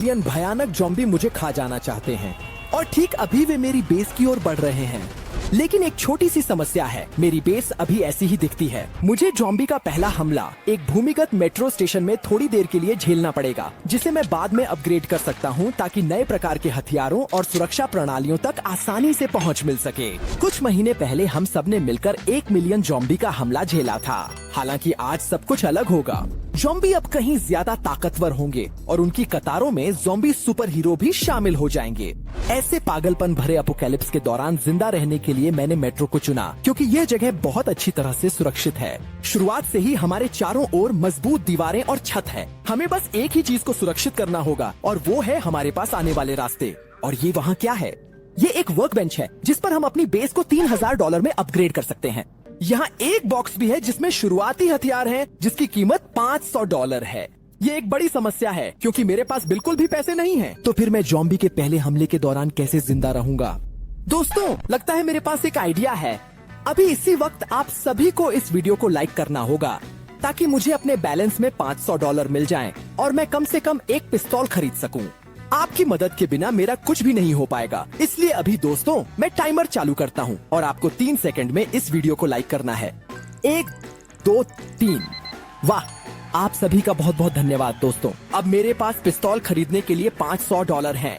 भयानक ज़ॉम्बी मुझे खा जाना चाहते हैं और ठीक अभी वे मेरी बेस की ओर बढ़ रहे हैं। लेकिन एक छोटी सी समस्या है, मेरी बेस अभी ऐसी ही दिखती है। मुझे ज़ॉम्बी का पहला हमला एक भूमिगत मेट्रो स्टेशन में थोड़ी देर के लिए झेलना पड़ेगा, जिसे मैं बाद में अपग्रेड कर सकता हूं ताकि नए प्रकार के हथियारों और सुरक्षा प्रणालियों तक आसानी से पहुंच मिल सके। कुछ महीने पहले हम सब ने मिलकर 1 मिलियन ज़ॉम्बी का हमला झेला था। हालांकि आज सब कुछ अलग होगा। ज़ॉम्बी अब कहीं ज्यादा ताकतवर होंगे और उनकी कतारों में ज़ॉम्बी सुपर हीरो भी शामिल हो जाएंगे। ऐसे पागलपन भरे अपोकैलिप्स के दौरान जिंदा रहने के लिए मैंने मेट्रो को चुना, क्योंकि यह जगह बहुत अच्छी तरह से सुरक्षित है। शुरुआत से ही हमारे चारों ओर मजबूत दीवारें और छत है। हमें बस एक ही चीज को सुरक्षित करना होगा और वो है हमारे पास आने वाले रास्ते। और ये वहाँ क्या है? ये एक वर्क बेंच है जिस पर हम अपनी बेस को $3000 में अपग्रेड कर सकते हैं। यहाँ एक बॉक्स भी है जिसमें शुरुआती हथियार हैं, जिसकी कीमत $500 है। ये एक बड़ी समस्या है क्योंकि मेरे पास बिल्कुल भी पैसे नहीं हैं। तो फिर मैं ज़ॉम्बी के पहले हमले के दौरान कैसे जिंदा रहूंगा? दोस्तों, लगता है मेरे पास एक आइडिया है। अभी इसी वक्त आप सभी को इस वीडियो को लाइक करना होगा ताकि मुझे अपने बैलेंस में $500 मिल जाएं और मैं कम से कम एक पिस्तौल खरीद सकूं। आपकी मदद के बिना मेरा कुछ भी नहीं हो पाएगा, इसलिए अभी दोस्तों मैं टाइमर चालू करता हूं और आपको 3 सेकंड में इस वीडियो को लाइक करना है। 1, 2, 3। वाह, आप सभी का बहुत बहुत धन्यवाद दोस्तों। अब मेरे पास पिस्तौल खरीदने के लिए $500 हैं।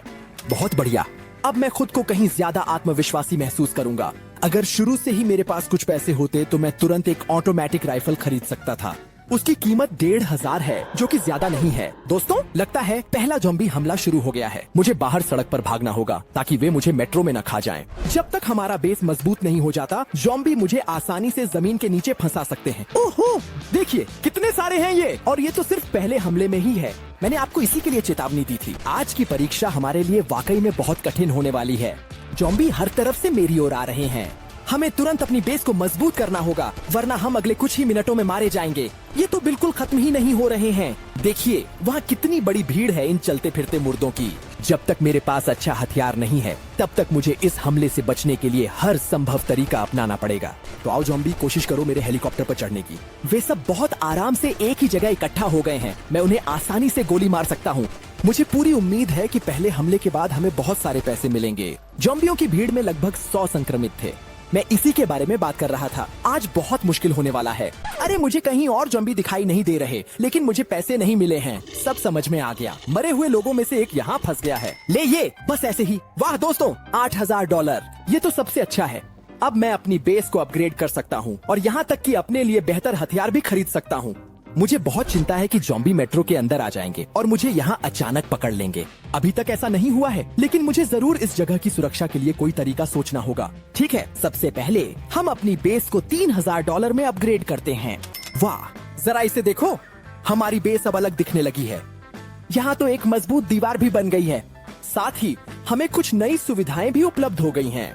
बहुत बढ़िया। अब मैं खुद को कहीं ज्यादा आत्मविश्वासी महसूस करूंगा। अगर शुरू से ही मेरे पास कुछ पैसे होते तो मैं तुरंत एक ऑटोमेटिक राइफल खरीद सकता था। उसकी कीमत 1500 है, जो कि ज्यादा नहीं है। दोस्तों, लगता है पहला ज़ॉम्बी हमला शुरू हो गया है। मुझे बाहर सड़क पर भागना होगा ताकि वे मुझे मेट्रो में न खा जाएं। जब तक हमारा बेस मजबूत नहीं हो जाता, ज़ॉम्बी मुझे आसानी से जमीन के नीचे फंसा सकते हैं। ओहो, देखिए कितने सारे हैं ये, और ये तो सिर्फ पहले हमले में ही है। मैंने आपको इसी के लिए चेतावनी दी थी। आज की परीक्षा हमारे लिए वाकई में बहुत कठिन होने वाली है। ज़ॉम्बी हर तरफ से मेरी ओर आ रहे हैं। हमें तुरंत अपनी बेस को मजबूत करना होगा, वरना हम अगले कुछ ही मिनटों में मारे जाएंगे। ये तो बिल्कुल खत्म ही नहीं हो रहे हैं। देखिए वहाँ कितनी बड़ी भीड़ है इन चलते फिरते मुर्दों की। जब तक मेरे पास अच्छा हथियार नहीं है, तब तक मुझे इस हमले से बचने के लिए हर संभव तरीका अपनाना पड़ेगा। तो आओ ज़ॉम्बी, कोशिश करो मेरे हेलीकॉप्टर पर चढ़ने की। वे सब बहुत आराम से एक ही जगह इकट्ठा हो गए हैं। मैं उन्हें आसानी से गोली मार सकता हूँ। मुझे पूरी उम्मीद है कि पहले हमले के बाद हमें बहुत सारे पैसे मिलेंगे। ज़ॉम्बियों की भीड़ में लगभग 100 संक्रमित थे। मैं इसी के बारे में बात कर रहा था। आज बहुत मुश्किल होने वाला है। अरे, मुझे कहीं और ज़ॉम्बी दिखाई नहीं दे रहे, लेकिन मुझे पैसे नहीं मिले हैं। सब समझ में आ गया। मरे हुए लोगों में से एक यहाँ फंस गया है। ले ये, बस ऐसे ही। वाह दोस्तों, $8000। ये तो सबसे अच्छा है। अब मैं अपनी बेस को अपग्रेड कर सकता हूँ और यहाँ तक कि अपने लिए बेहतर हथियार भी खरीद सकता हूँ। मुझे बहुत चिंता है कि ज़ॉम्बी मेट्रो के अंदर आ जाएंगे और मुझे यहाँ अचानक पकड़ लेंगे। अभी तक ऐसा नहीं हुआ है, लेकिन मुझे जरूर इस जगह की सुरक्षा के लिए कोई तरीका सोचना होगा। ठीक है, सबसे पहले हम अपनी बेस को $3000 में अपग्रेड करते हैं। वाह, जरा इसे देखो, हमारी बेस अब अलग दिखने लगी है। यहाँ तो एक मजबूत दीवार भी बन गई है। साथ ही हमें कुछ नई सुविधाएं भी उपलब्ध हो गई हैं।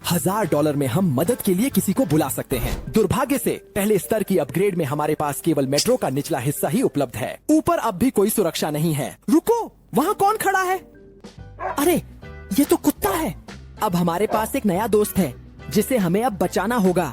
$1000 में हम मदद के लिए किसी को बुला सकते हैं। दुर्भाग्य से पहले स्तर की अपग्रेड में हमारे पास केवल मेट्रो का निचला हिस्सा ही उपलब्ध है। ऊपर अब भी कोई सुरक्षा नहीं है। रुको, वहाँ कौन खड़ा है? अरे, ये तो कुत्ता है। अब हमारे पास एक नया दोस्त है जिसे हमें अब बचाना होगा।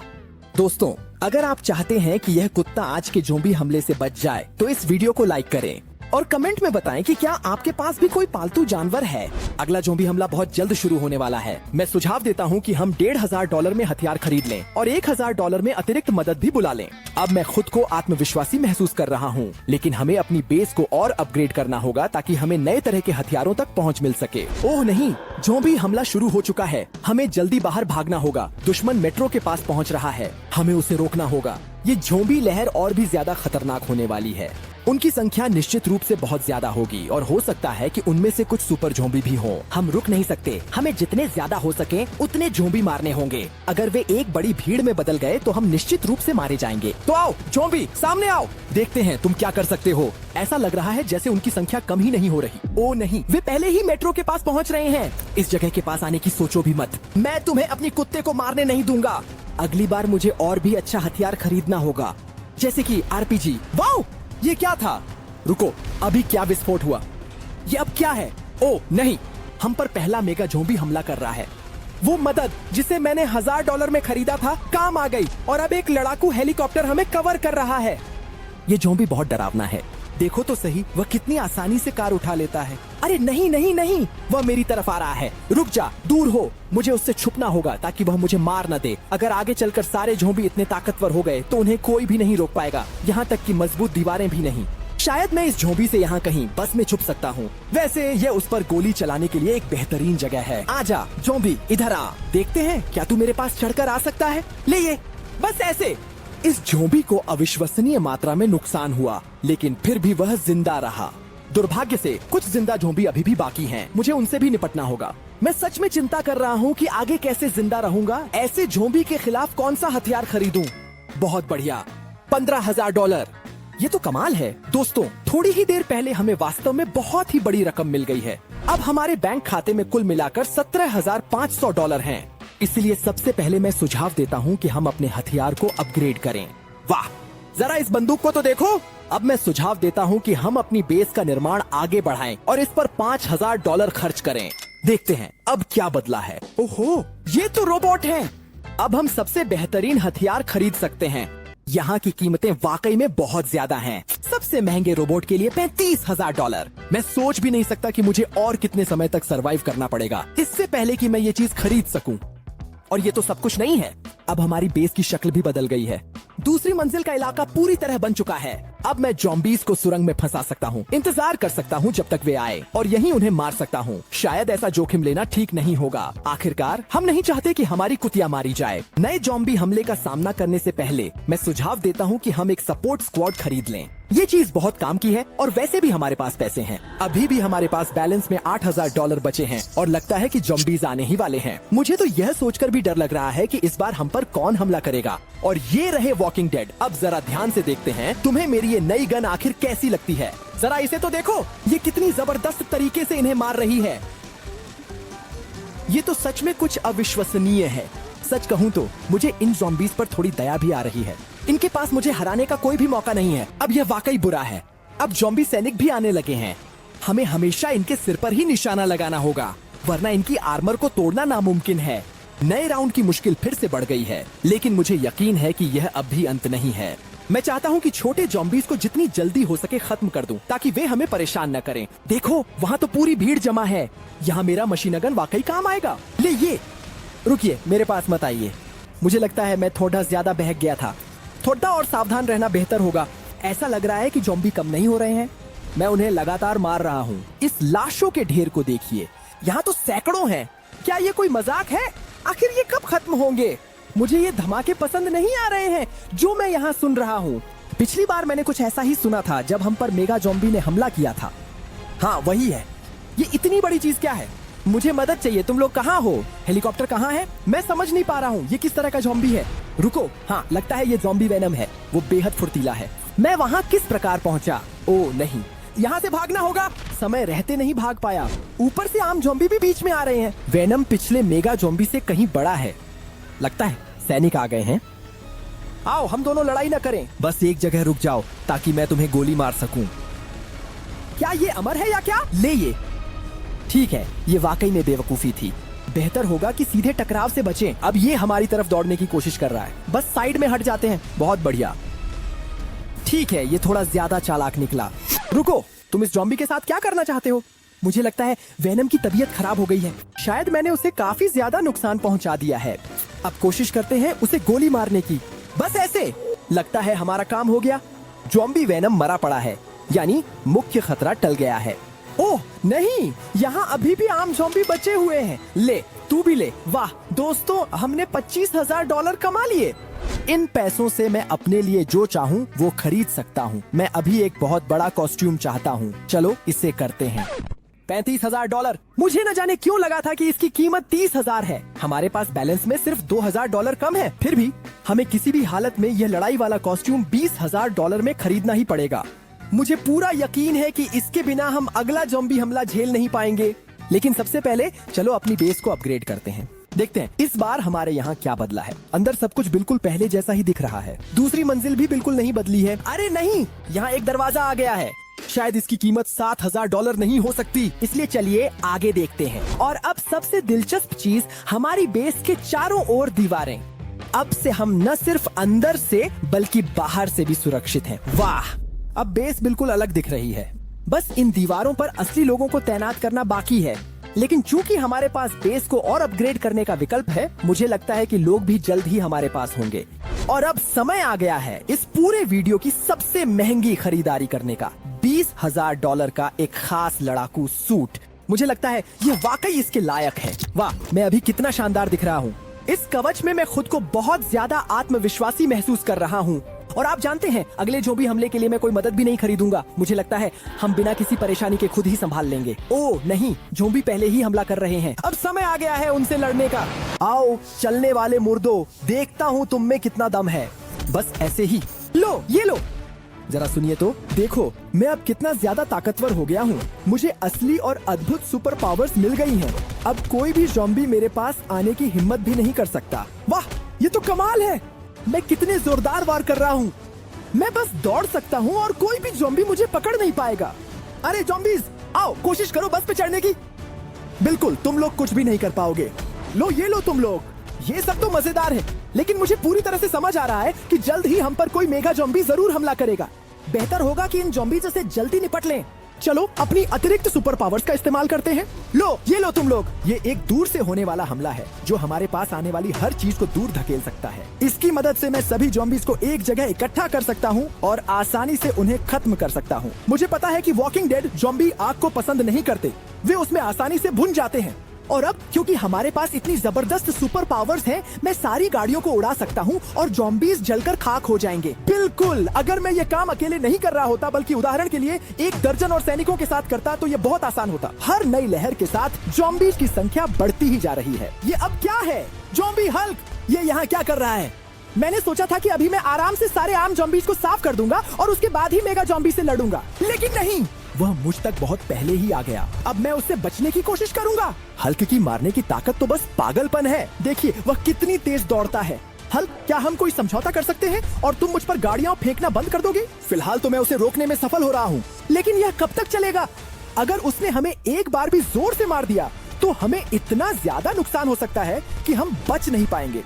दोस्तों, अगर आप चाहते हैं कि यह कुत्ता आज के ज़ॉम्बी हमले से बच जाए, तो इस वीडियो को लाइक करें और कमेंट में बताएं कि क्या आपके पास भी कोई पालतू जानवर है। अगला ज़ॉम्बी हमला बहुत जल्द शुरू होने वाला है। मैं सुझाव देता हूं कि हम $1500 में हथियार खरीद लें और $1000 में अतिरिक्त मदद भी बुला लें। अब मैं खुद को आत्मविश्वासी महसूस कर रहा हूं, लेकिन हमें अपनी बेस को और अपग्रेड करना होगा ताकि हमें नए तरह के हथियारों तक पहुंच मिल सके। ओह नहीं, ज़ॉम्बी हमला शुरू हो चुका है। हमें जल्दी बाहर भागना होगा। दुश्मन मेट्रो के पास पहुँच रहा है। हमें उसे रोकना होगा। ये ज़ॉम्बी लहर और भी ज्यादा खतरनाक होने वाली है। उनकी संख्या निश्चित रूप से बहुत ज्यादा होगी और हो सकता है कि उनमें से कुछ सुपर ज़ॉम्बी भी हों। हम रुक नहीं सकते। हमें जितने ज्यादा हो सके उतने ज़ॉम्बी मारने होंगे। अगर वे एक बड़ी भीड़ में बदल गए तो हम निश्चित रूप से मारे जाएंगे। तो आओ ज़ॉम्बी, सामने आओ। देखते हैं तुम क्या कर सकते हो। ऐसा लग रहा है जैसे उनकी संख्या कम ही नहीं हो रही। ओ नहीं, वे पहले ही मेट्रो के पास पहुँच रहे हैं। इस जगह के पास आने की सोचो भी मत। मैं तुम्हें अपनी कुत्ते को मारने नहीं दूंगा। अगली बार मुझे और भी अच्छा हथियार खरीदना होगा, जैसे कि RPG। वाओ, ये क्या था? रुको, अभी क्या विस्फोट हुआ? ये अब क्या है? ओ नहीं, हम पर पहला मेगा ज़ॉम्बी हमला कर रहा है। वो मदद जिसे मैंने $1000 में खरीदा था काम आ गई और अब एक लड़ाकू हेलीकॉप्टर हमें कवर कर रहा है। ये ज़ॉम्बी बहुत डरावना है। देखो तो सही, वह कितनी आसानी से कार उठा लेता है। अरे नहीं नहीं नहीं, वह मेरी तरफ आ रहा है। रुक जा, दूर हो, मुझे उससे छुपना होगा ताकि वह मुझे मार न दे। अगर आगे चलकर सारे ज़ॉम्बी इतने ताकतवर हो गए तो उन्हें कोई भी नहीं रोक पाएगा, यहाँ तक कि मजबूत दीवारें भी नहीं। शायद मैं इस ज़ॉम्बी से यहाँ कहीं बस में छुप सकता हूँ। वैसे ये उस पर गोली चलाने के लिए एक बेहतरीन जगह है। आजा ज़ॉम्बी, इधर आ, देखते हैं क्या तू मेरे पास चढ़कर आ सकता है। ले ये, बस ऐसे। इस ज़ॉम्बी को अविश्वसनीय मात्रा में नुकसान हुआ, लेकिन फिर भी वह जिंदा रहा। दुर्भाग्य से कुछ जिंदा ज़ॉम्बी अभी भी बाकी हैं। मुझे उनसे भी निपटना होगा। मैं सच में चिंता कर रहा हूँ कि आगे कैसे जिंदा रहूंगा। ऐसे ज़ॉम्बी के खिलाफ कौन सा हथियार खरीदूं? बहुत बढ़िया, $15,000। ये तो कमाल है। दोस्तों, थोड़ी ही देर पहले हमें वास्तव में बहुत ही बड़ी रकम मिल गई है। अब हमारे बैंक खाते में कुल मिलाकर $17,500 हैं। इसलिए सबसे पहले मैं सुझाव देता हूँ कि हम अपने हथियार को अपग्रेड करें। वाह, जरा इस बंदूक को तो देखो। अब मैं सुझाव देता हूँ कि हम अपनी बेस का निर्माण आगे बढ़ाएं और इस पर $5,000 खर्च करें। देखते हैं अब क्या बदला है। ओहो, ये तो रोबोट है। अब हम सबसे बेहतरीन हथियार खरीद सकते हैं। यहाँ की कीमतें वाकई में बहुत ज्यादा हैं। सबसे महंगे रोबोट के लिए $35,000। मैं सोच भी नहीं सकता कि मुझे और कितने समय तक सरवाइव करना पड़ेगा इससे पहले कि मैं ये चीज खरीद सकूं। और ये तो सब कुछ नहीं है, अब हमारी बेस की शक्ल भी बदल गई है। दूसरी मंजिल का इलाका पूरी तरह बन चुका है। अब मैं ज़ॉम्बीज़ को सुरंग में फंसा सकता हूँ, इंतजार कर सकता हूँ जब तक वे आए और यहीं उन्हें मार सकता हूँ। शायद ऐसा जोखिम लेना ठीक नहीं होगा। आखिरकार हम नहीं चाहते कि हमारी कुतिया मारी जाए। नए ज़ॉम्बी हमले का सामना करने से पहले मैं सुझाव देता हूँ कि हम एक सपोर्ट स्क्वाड खरीद लें। ये चीज बहुत काम की है और वैसे भी हमारे पास पैसे हैं। अभी भी हमारे पास बैलेंस में $8,000 बचे हैं और लगता है कि ज़ॉम्बीज़ आने ही वाले हैं। मुझे तो यह सोचकर भी डर लग रहा है कि इस बार हम पर कौन हमला करेगा। और ये रहे वॉकिंग डेड। अब जरा ध्यान से देखते हैं तुम्हें मेरी ये नई गन आखिर कैसी लगती है। जरा इसे तो देखो, ये कितनी जबरदस्त तरीके से इन्हें मार रही है। ये तो सच में कुछ अविश्वसनीय है। सच कहूँ तो मुझे इन ज़ॉम्बीज़ पर थोड़ी दया भी आ रही है। इनके पास मुझे हराने का कोई भी मौका नहीं है। अब यह वाकई बुरा है। अब ज़ॉम्बी सैनिक भी आने लगे हैं। हमें हमेशा इनके सिर पर ही निशाना लगाना होगा, वरना इनकी आर्मर को तोड़ना नामुमकिन है। नए राउंड की मुश्किल फिर से बढ़ गई है, लेकिन मुझे यकीन है कि यह अब भी अंत नहीं है। मैं चाहता हूँ कि छोटे ज़ॉम्बीज़ को जितनी जल्दी हो सके खत्म कर दूं, ताकि वे हमें परेशान न करें। देखो, वहाँ तो पूरी भीड़ जमा है। यहाँ मेरा मशीन गन वाकई काम आएगा। ले ये। रुकिए, मेरे पास मत आइए। मुझे लगता है मैं थोड़ा ज्यादा बहक गया था। थोड़ा और सावधान रहना बेहतर होगा। ऐसा लग रहा है कि ज़ॉम्बी कम नहीं हो रहे हैं। मैं उन्हें लगातार मार रहा हूँ। इस लाशों के ढेर को देखिए, यहाँ तो सैकड़ों हैं। क्या ये कोई मजाक है? आखिर ये कब खत्म होंगे? मुझे ये धमाके पसंद नहीं आ रहे हैं जो मैं यहाँ सुन रहा हूँ। पिछली बार मैंने कुछ ऐसा ही सुना था जब हम पर मेगा ज़ॉम्बी ने हमला किया था। हाँ, वही है। ये इतनी बड़ी चीज क्या है? मुझे मदद चाहिए। तुम लोग कहाँ हो? हेलीकॉप्टर कहाँ है? मैं समझ नहीं पा रहा हूँ ये किस तरह का ज़ॉम्बी है। रुको, हाँ, लगता है ये ज़ॉम्बी वेनम है। वो बेहद फुर्तीला है। मैं वहाँ किस प्रकार पहुँचा? ओ नहीं, यहाँ से भागना होगा। समय रहते नहीं भाग पाया। ऊपर से आम ज़ॉम्बी भी बीच में आ रहे हैं। वेनम पिछले मेगा ज़ॉम्बी से कहीं बड़ा है। लगता है सैनिक आ गए हैं। आओ, हम दोनों लड़ाई न करें। बस एक जगह रुक जाओ ताकि मैं तुम्हें गोली मार सकूं। क्या ये अमर है या क्या? ले ये। ठीक है, ये वाकई में बेवकूफी थी। बेहतर होगा कि सीधे टकराव से बचें। अब ये हमारी तरफ दौड़ने की कोशिश कर रहा है। बस साइड में हट जाते हैं। बहुत बढ़िया। ठीक है, ये थोड़ा ज्यादा चालाक निकला। रुको, तुम इस ज़ॉम्बी के साथ क्या करना चाहते हो? मुझे लगता है वेनम की तबीयत खराब हो गई है। शायद मैंने उसे काफी ज्यादा नुकसान पहुंचा दिया है। अब कोशिश करते हैं उसे गोली मारने की। बस ऐसे। लगता है हमारा काम हो गया। ज़ॉम्बी वेनम मरा पड़ा है, यानी मुख्य खतरा टल गया है। ओह नहीं, यहाँ अभी भी आम ज़ॉम्बी बचे हुए हैं। ले, तू भी ले। वाह दोस्तों, हमने $25,000 कमा लिए। इन पैसों से मैं अपने लिए जो चाहूँ वो खरीद सकता हूँ। मैं अभी एक बहुत बड़ा कॉस्ट्यूम चाहता हूँ। चलो इसे करते हैं। $35,000। मुझे न जाने क्यों लगा था कि इसकी कीमत 30,000 है। हमारे पास बैलेंस में सिर्फ $2,000 कम है। फिर भी हमें किसी भी हालत में यह लड़ाई वाला कॉस्ट्यूम $20,000 में खरीदना ही पड़ेगा। मुझे पूरा यकीन है कि इसके बिना हम अगला ज़ॉम्बी हमला झेल नहीं पाएंगे। लेकिन सबसे पहले चलो अपनी बेस को अपग्रेड करते हैं। देखते हैं इस बार हमारे यहाँ क्या बदला है। अंदर सब कुछ बिल्कुल पहले जैसा ही दिख रहा है। दूसरी मंजिल भी बिल्कुल नहीं बदली है। अरे नहीं, यहाँ एक दरवाजा आ गया है। शायद इसकी कीमत $7,000 नहीं हो सकती। इसलिए चलिए आगे देखते हैं। और अब सबसे दिलचस्प चीज, हमारी बेस के चारों ओर दीवारें। अब से हम न सिर्फ अंदर से बल्कि बाहर से भी सुरक्षित हैं। वाह, अब बेस बिल्कुल अलग दिख रही है। बस इन दीवारों पर असली लोगों को तैनात करना बाकी है। लेकिन चूंकि हमारे पास बेस को और अपग्रेड करने का विकल्प है, मुझे लगता है कि लोग भी जल्द ही हमारे पास होंगे। और अब समय आ गया है इस पूरे वीडियो की सबसे महंगी खरीदारी करने का। $20,000 का एक खास लड़ाकू सूट। मुझे लगता है ये वाकई इसके लायक है। वाह, मैं अभी कितना शानदार दिख रहा हूँ। इस कवच में मैं खुद को बहुत ज्यादा आत्मविश्वासी महसूस कर रहा हूँ। और आप जानते हैं, अगले जो भी हमले के लिए मैं कोई मदद भी नहीं खरीदूंगा। मुझे लगता है हम बिना किसी परेशानी के खुद ही संभाल लेंगे। ओह नहीं, ज़ोंबी पहले ही हमला कर रहे हैं। अब समय आ गया है उनसे लड़ने का। आओ चलने वाले मुर्दो, देखता हूँ तुम में कितना दम है। बस ऐसे ही। लो ये लो, जरा सुनिए तो। देखो मैं अब कितना ज्यादा ताकतवर हो गया हूँ। मुझे असली और अद्भुत सुपर पावर्स मिल गई हैं। अब कोई भी ज़ॉम्बी मेरे पास आने की हिम्मत भी नहीं कर सकता। वाह, ये तो कमाल है। मैं कितने जोरदार वार कर रहा हूँ। मैं बस दौड़ सकता हूँ और कोई भी ज़ॉम्बी मुझे पकड़ नहीं पाएगा। अरे ज़ॉम्बीज़, आओ कोशिश करो बस पे चढ़ने की। बिल्कुल, तुम लोग कुछ भी नहीं कर पाओगे। लो ये लो तुम लोग। ये सब तो मजेदार है, लेकिन मुझे पूरी तरह से समझ आ रहा है कि जल्द ही हम पर कोई मेगा ज़ॉम्बी जरूर हमला करेगा। बेहतर होगा कि इन ज़ॉम्बीज़ से जल्दी निपट लें। चलो अपनी अतिरिक्त सुपर पावर्स का इस्तेमाल करते हैं। लो ये लो तुम लोग। ये एक दूर से होने वाला हमला है जो हमारे पास आने वाली हर चीज को दूर धकेल सकता है। इसकी मदद से मैं सभी ज़ॉम्बीज़ को एक जगह इकट्ठा कर सकता हूँ और आसानी से उन्हें खत्म कर सकता हूँ। मुझे पता है कि वॉकिंग डेड ज़ॉम्बी आग को पसंद नहीं करते, वे उसमें आसानी से भुन जाते हैं। और अब क्योंकि हमारे पास इतनी जबरदस्त सुपर पावर्स हैं, मैं सारी गाड़ियों को उड़ा सकता हूँ और ज़ॉम्बीज़ जलकर खाक हो जाएंगे। बिल्कुल, अगर मैं ये काम अकेले नहीं कर रहा होता, बल्कि उदाहरण के लिए 1 दर्जन और सैनिकों के साथ करता, तो ये बहुत आसान होता। हर नई लहर के साथ ज़ॉम्बीज़ की संख्या बढ़ती ही जा रही है। ये अब क्या है? ज़ॉम्बी हल्क, ये यहाँ क्या कर रहा है? मैंने सोचा था कि अभी मैं आराम से सारे आम ज़ॉम्बीज़ को साफ कर दूंगा और उसके बाद ही मेगा ज़ॉम्बी से लड़ूंगा, लेकिन नहीं, वह मुझ तक बहुत पहले ही आ गया। अब मैं उससे बचने की कोशिश करूंगा। हल्क की मारने की ताकत तो बस पागलपन है। देखिए वह कितनी तेज दौड़ता है। हल्क, क्या हम कोई समझौता कर सकते हैं और तुम मुझ पर गाड़ियां फेंकना बंद कर दोगे? फिलहाल तो मैं उसे रोकने में सफल हो रहा हूँ, लेकिन यह कब तक चलेगा? अगर उसने हमें एक बार भी जोर से मार दिया तो हमें इतना ज्यादा नुकसान हो सकता है कि हम बच नहीं पाएंगे।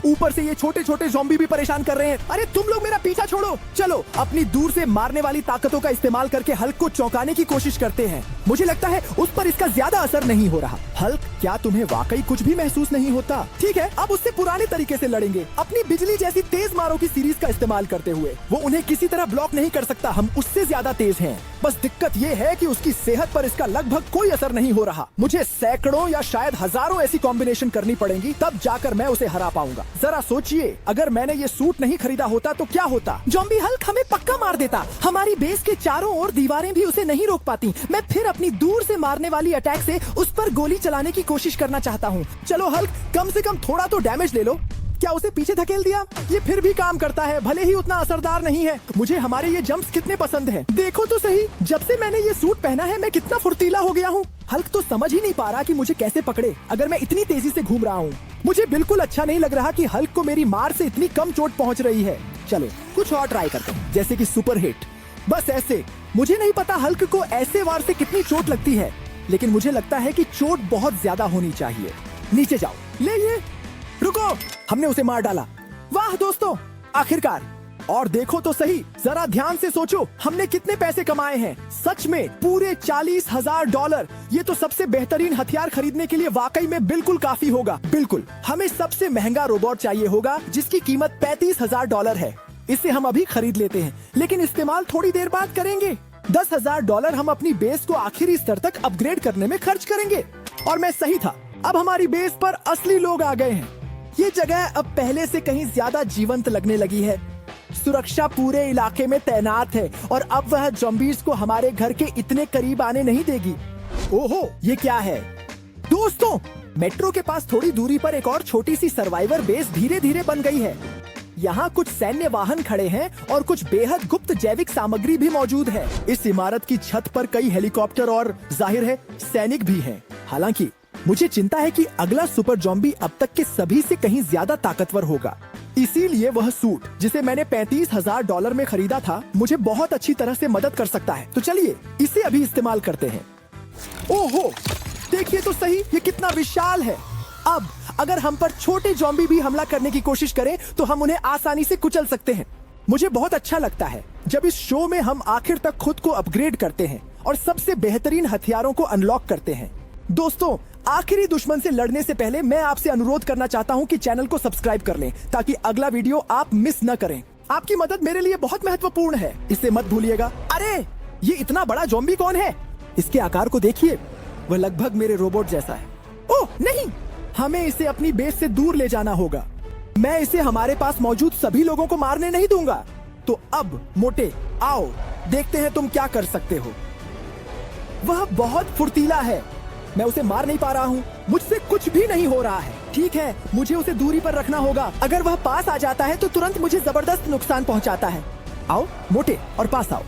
ऊपर से ये छोटे छोटे ज़ॉम्बी भी परेशान कर रहे हैं। अरे तुम लोग मेरा पीछा छोड़ो। चलो अपनी दूर से मारने वाली ताकतों का इस्तेमाल करके हल्क को चौंकाने की कोशिश करते हैं। मुझे लगता है उस पर इसका ज्यादा असर नहीं हो रहा। हल्क, क्या तुम्हें वाकई कुछ भी महसूस नहीं होता? ठीक है, अब उससे पुराने तरीके से लड़ेंगे, अपनी बिजली जैसी तेज मारों की सीरीज का इस्तेमाल करते हुए। वो उन्हें किसी तरह ब्लॉक नहीं कर सकता, हम उससे ज्यादा तेज हैं। बस दिक्कत ये है कि उसकी सेहत पर इसका लगभग कोई असर नहीं हो रहा। मुझे सैकड़ों या शायद हजारों ऐसी कॉम्बिनेशन करनी पड़ेंगी, तब जाकर मैं उसे हरा पाऊंगा। जरा सोचिए, अगर मैंने ये सूट नहीं खरीदा होता तो क्या होता? ज़ॉम्बी हल्क हमें पक्का मार देता। हमारी बेस के चारों ओर दीवारें भी उसे नहीं रोक पाती। मैं फिर अपनी दूर से मारने वाली अटैक से उस पर गोली चलाने की कोशिश करना चाहता हूँ। चलो हल्क, कम से कम थोड़ा तो डैमेज ले लो। क्या उसे पीछे धकेल दिया? ये फिर भी काम करता है, भले ही उतना असरदार नहीं है। मुझे हमारे ये जंप्स कितने पसंद हैं। देखो तो सही, जब से मैंने ये सूट पहना है मैं कितना फुर्तीला हो गया हूँ। हल्क तो समझ ही नहीं पा रहा कि मुझे कैसे पकड़े, अगर मैं इतनी तेजी से घूम रहा हूँ। मुझे बिल्कुल अच्छा नहीं लग रहा कि हल्क को मेरी मार से इतनी कम चोट पहुँच रही है। चलो कुछ और ट्राई करते हैं, जैसे कि सुपर हिट। बस ऐसे। मुझे नहीं पता हल्क को ऐसे वार से कितनी चोट लगती है, लेकिन मुझे लगता है कि चोट बहुत ज्यादा होनी चाहिए। नीचे जाओ। ले ये, रुको, हमने उसे मार डाला। वाह दोस्तों, आखिरकार। और देखो तो सही, जरा ध्यान से सोचो, हमने कितने पैसे कमाए हैं। सच में पूरे $40,000। ये तो सबसे बेहतरीन हथियार खरीदने के लिए वाकई में बिल्कुल काफी होगा। बिल्कुल, हमें सबसे महंगा रोबोट चाहिए होगा जिसकी कीमत $35,000 है। इसे हम अभी खरीद लेते हैं, लेकिन इस्तेमाल थोड़ी देर बाद करेंगे। $10,000 हम अपनी बेस को आखिरी स्तर तक अपग्रेड करने में खर्च करेंगे। और मैं सही था, अब हमारी बेस पर असली लोग आ गए हैं। ये जगह अब पहले से कहीं ज्यादा जीवंत लगने लगी है। सुरक्षा पूरे इलाके में तैनात है और अब वह ज़ॉम्बीज़ को हमारे घर के इतने करीब आने नहीं देगी। ओहो, ये क्या है? दोस्तों, मेट्रो के पास थोड़ी दूरी पर एक और छोटी सी सर्वाइवर बेस धीरे धीरे बन गई है। यहाँ कुछ सैन्य वाहन खड़े हैं और कुछ बेहद गुप्त जैविक सामग्री भी मौजूद है। इस इमारत की छत पर कई हेलीकॉप्टर और जाहिर है सैनिक भी हैं। हालांकि मुझे चिंता है कि अगला सुपर ज़ॉम्बी अब तक के सभी से कहीं ज्यादा ताकतवर होगा। इसीलिए वह सूट जिसे मैंने $35,000 में खरीदा था, मुझे बहुत अच्छी तरह से मदद कर सकता है। तो चलिए इसे अभी इस्तेमाल करते हैं। ओहो, देखिए तो सही, ये कितना विशाल है। अब अगर हम पर छोटे ज़ॉम्बी भी हमला करने की कोशिश करें तो हम उन्हें आसानी से कुचल सकते हैं। मुझे बहुत अच्छा लगता है जब इस शो में हम आखिर तक खुद को अपग्रेड करते हैं और सबसे बेहतरीन हथियारों को अनलॉक करते हैं। दोस्तों, आखिरी दुश्मन से लड़ने से पहले मैं आपसे अनुरोध करना चाहता हूं कि चैनल को सब्सक्राइब कर लें ताकि अगला वीडियो आप मिस न करें। आपकी मदद मेरे लिए बहुत महत्वपूर्ण है, इसे मत भूलिएगा। अरे, ये इतना बड़ा ज़ॉम्बी कौन है? इसके आकार को देखिए, वह लगभग मेरे रोबोट जैसा है। ओह नहीं, हमें इसे अपनी बेस से दूर ले जाना होगा। मैं इसे हमारे पास मौजूद सभी लोगों को मारने नहीं दूंगा। तो अब मोटे, आओ देखते हैं तुम क्या कर सकते हो। वह बहुत फुर्तीला है, मैं उसे मार नहीं पा रहा हूँ। मुझसे कुछ भी नहीं हो रहा है। ठीक है, मुझे उसे दूरी पर रखना होगा। अगर वह पास आ जाता है तो तुरंत मुझे जबरदस्त नुकसान पहुंचाता है। आओ मोटे, और पास आओ।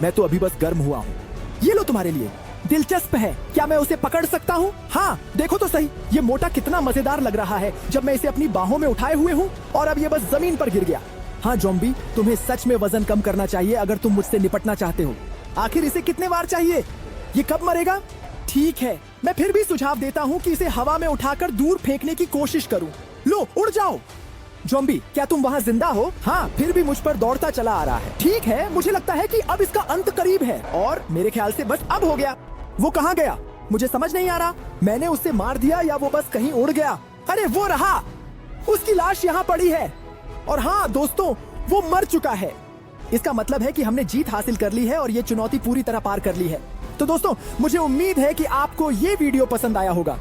मैं तो अभी बस गर्म हुआ हूँ। ये लो तुम्हारे लिए। दिलचस्प है, क्या मैं उसे पकड़ सकता हूँ? हाँ, देखो तो सही, ये मोटा कितना मजेदार लग रहा है जब मैं इसे अपनी बाहों में उठाए हुए हूँ और अब ये बस जमीन पर गिर गया। हाँ ज़ॉम्बी, तुम्हें सच में वजन कम करना चाहिए अगर तुम मुझसे निपटना चाहते हो। आखिर इसे कितने बार चाहिए? ये कब मरेगा? ठीक है, मैं फिर भी सुझाव देता हूँ कि इसे हवा में उठाकर दूर फेंकने की कोशिश करूँ। लो, उड़ जाओ। ज़ॉम्बी, क्या तुम वहाँ जिंदा हो? हाँ, फिर भी मुझ पर दौड़ता चला आ रहा है। ठीक है, मुझे लगता है कि अब इसका अंत करीब है और मेरे ख्याल से बस अब हो गया। वो कहाँ गया? मुझे समझ नहीं आ रहा। मैंने उसे मार दिया या वो बस कहीं उड़ गया? अरे वो रहा, उसकी लाश यहाँ पड़ी है। और हाँ दोस्तों, वो मर चुका है। इसका मतलब है कि हमने जीत हासिल कर ली है और ये चुनौती पूरी तरह पार कर ली है। तो दोस्तों, मुझे उम्मीद है कि आपको ये वीडियो पसंद आया होगा।